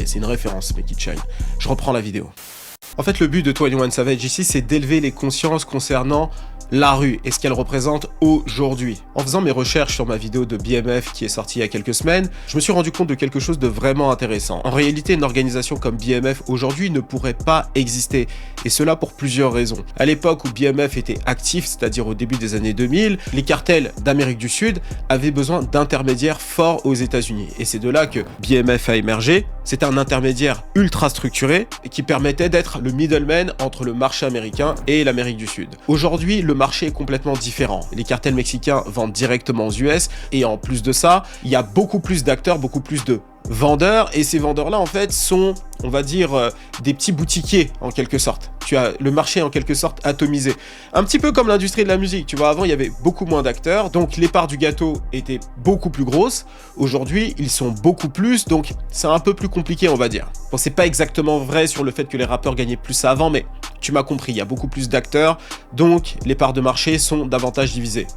allez, c'est une référence, Make It Shine. Je reprends la vidéo. En fait, le but de 21 Savage ici, c'est d'élever les consciences concernant la rue et ce qu'elle représente aujourd'hui. En faisant mes recherches sur ma vidéo de BMF qui est sortie il y a quelques semaines, je me suis rendu compte de quelque chose de vraiment intéressant. En réalité, une organisation comme BMF aujourd'hui ne pourrait pas exister, et cela pour plusieurs raisons. À l'époque où BMF était actif, c'est-à-dire au début des années 2000, les cartels d'Amérique du Sud avaient besoin d'intermédiaires forts aux États-Unis, et c'est de là que BMF a émergé. C'était un intermédiaire ultra structuré et qui permettait d'être le middleman entre le marché américain et l'Amérique du Sud. Aujourd'hui, le marché est complètement différent. Les cartels mexicains vendent directement aux US et en plus de ça, il y a beaucoup plus d'acteurs, beaucoup plus de vendeurs, et ces vendeurs-là en fait sont, on va dire, des petits boutiquiers en quelque sorte. Tu as le marché en quelque sorte atomisé. Un petit peu comme l'industrie de la musique, tu vois, avant il y avait beaucoup moins d'acteurs, donc les parts du gâteau étaient beaucoup plus grosses. Aujourd'hui, ils sont beaucoup plus, donc c'est un peu plus compliqué, on va dire. Bon, c'est pas exactement vrai sur le fait que les rappeurs gagnaient plus avant, mais tu m'as compris, il y a beaucoup plus d'acteurs, donc les parts de marché sont davantage divisées.